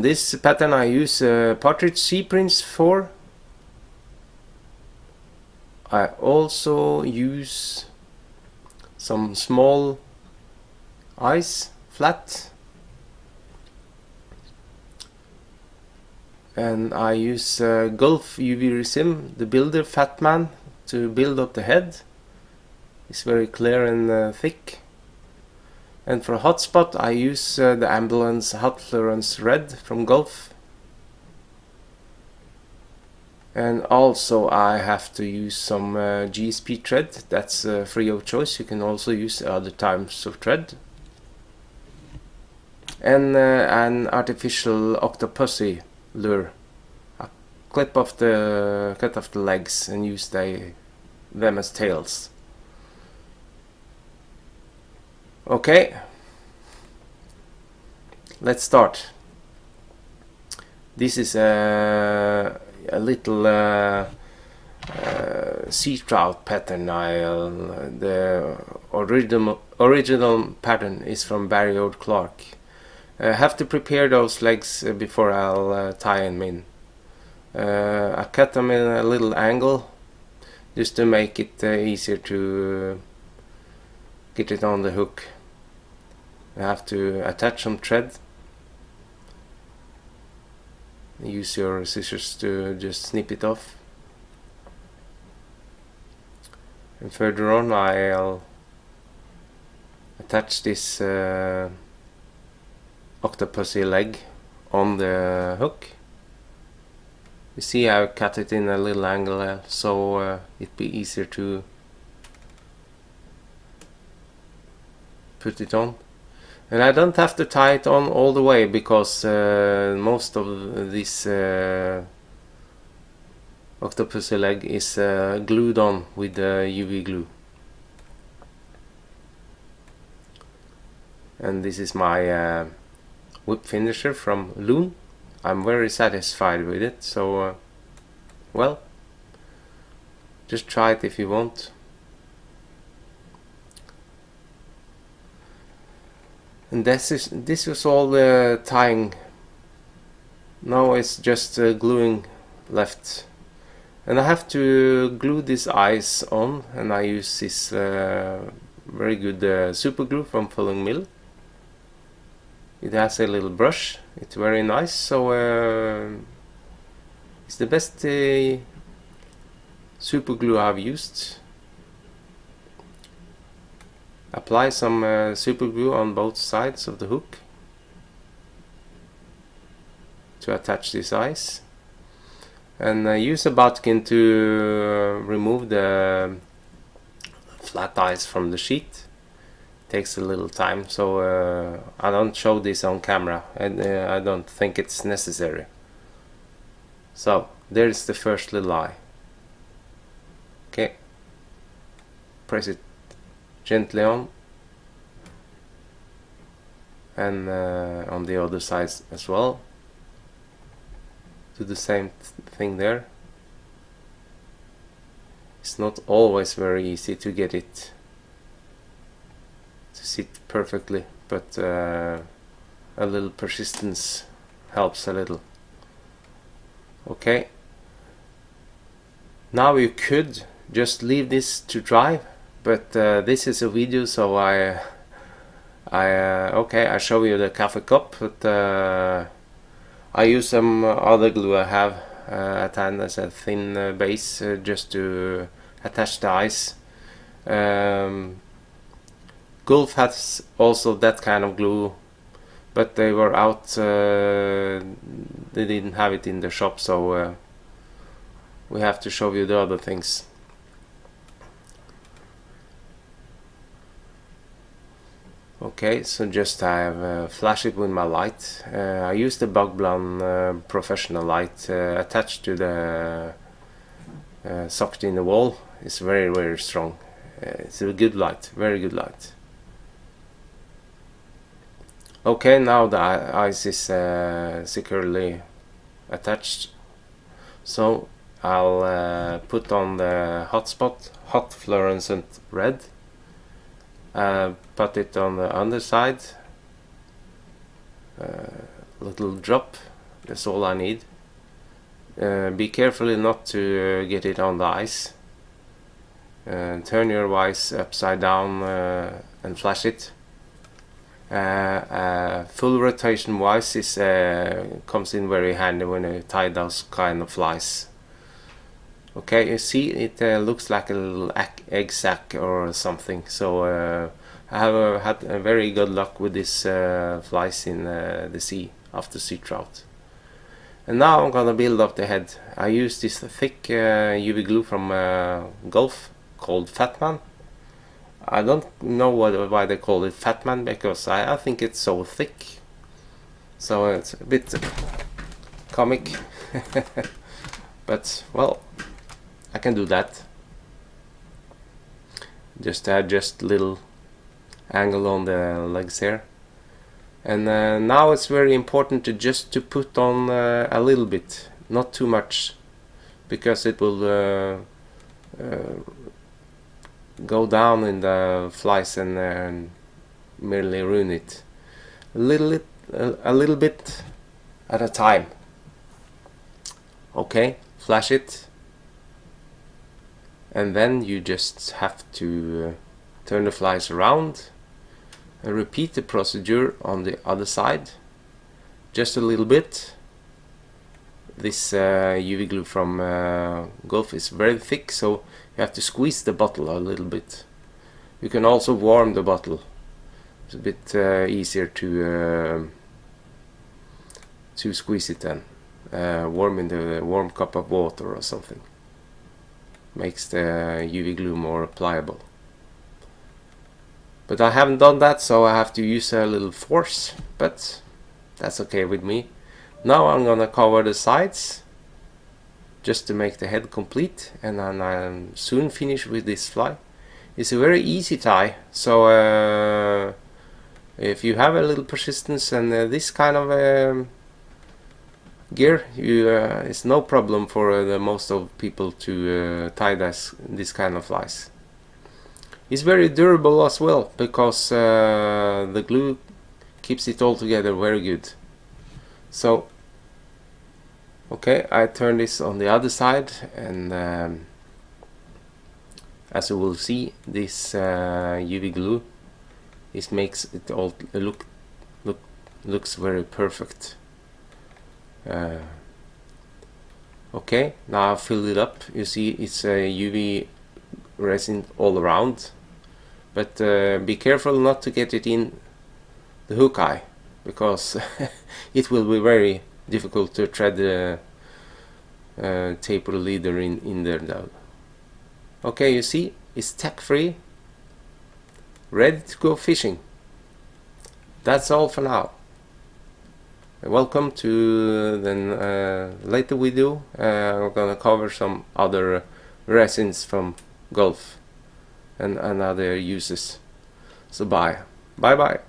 this pattern I use partridge sea prints for. I also use some small ice, flat, and I use Gulff UV resin, the builder fat man, to build up the head. It's very clear and thick. And for hotspot I use the ambulance hot fluorescence red from Gulff. And also I have to use some GSP thread. That's free of choice. You can also use other types of thread. And an artificial octopussy lure. I cut off the legs and use them as tails. Okay, let's start. This is a little sea trout pattern. The original pattern is from Barry Ord Clark. I have to prepare those legs before I'll tie them in. I cut them in a little angle just to make it easier to get it on the hook. I have to attach some thread. Use your scissors to just snip it off. And further on I'll attach this octopussy leg on the hook. You see I cut it in a little angle so it'd be easier to put it on. And I don't have to tie it on all the way because most of this octopussy leg is glued on with UV glue. And this is my whip finisher from Loon. I'm very satisfied with it, so well, just try it if you want. And this was all the tying. Now it's just gluing left. And I have to glue this eyes on, and I use this very good super glue from Fulling Mill. It has a little brush. It's very nice, so it's the best super glue I've used. Apply some super glue on both sides of the hook to attach this eyes, and use a bodkin to remove the flat eyes from the sheet. Takes a little time, so I don't show this on camera, and I don't think it's necessary. So there's the first little eye. Okay, press it gently on, and on the other side as well. Do the same thing there. It's not always very easy to get it to sit perfectly, but a little persistence helps a little. Okay, now you could just leave this to dry, but this is a video, so I show you the coffee cup, but I use some other glue I have at hand as a thin base just to attach the eyes. Gulff has also that kind of glue, but they were out, they didn't have it in the shop, so we have to show you the other things. Okay, so just I have flashed it with my light. I used the Bugblon professional light attached to the socket in the wall. It's very, very strong. It's a good light, very good light. Okay, now the eyes is securely attached, so I'll put on the hotspot, hot fluorescent red, put it on the underside, little drop, That's all I need. Be careful not to get it on the ice. Turn your vise upside down and flash it. Full rotation vise is comes in very handy when you tie those kind of flies. Okay, you see it looks like a little egg sac or something. So I have had a very good luck with these flies in the sea after sea trout. And now I'm gonna build up the head. I use this thick UV glue from Gulff called Fatman. I don't know why they call it Fatman, because I think it's so thick. So it's a bit comic. But well, I can do that. Just adjust little angle on the legs here. And now it's very important to put on a little bit, not too much, because it will go down in the flies and merely ruin it. A little bit at a time. Okay, flash it, and then you just have to turn the flies around and repeat the procedure on the other side, just a little bit. This UV glue from Gulff is very thick, so you have to squeeze the bottle a little bit. You can also warm the bottle. It's a bit easier to squeeze it then. Warm in the warm cup of water or something. Makes the UV glue more pliable. But I haven't done that, so I have to use a little force, but that's okay with me. Now I'm gonna cover the sides just to make the head complete, and then I'm soon finished with this fly. It's a very easy tie, so if you have a little persistence and this kind of gear, it's no problem for the most of people to tie this kind of flies. It's very durable as well, because the glue keeps it all together very good. So, okay, I turn this on the other side, and as you will see, this UV glue makes it all looks very perfect. Okay, now I've filled it up. You see it's a UV resin all around, but be careful not to get it in the hook eye, because it will be very difficult to thread the taper leader in there though. Okay, you see it's tack free, ready to go fishing. That's all for now. Welcome to the later video. We're gonna cover some other resins from Gulff and other uses. So bye bye.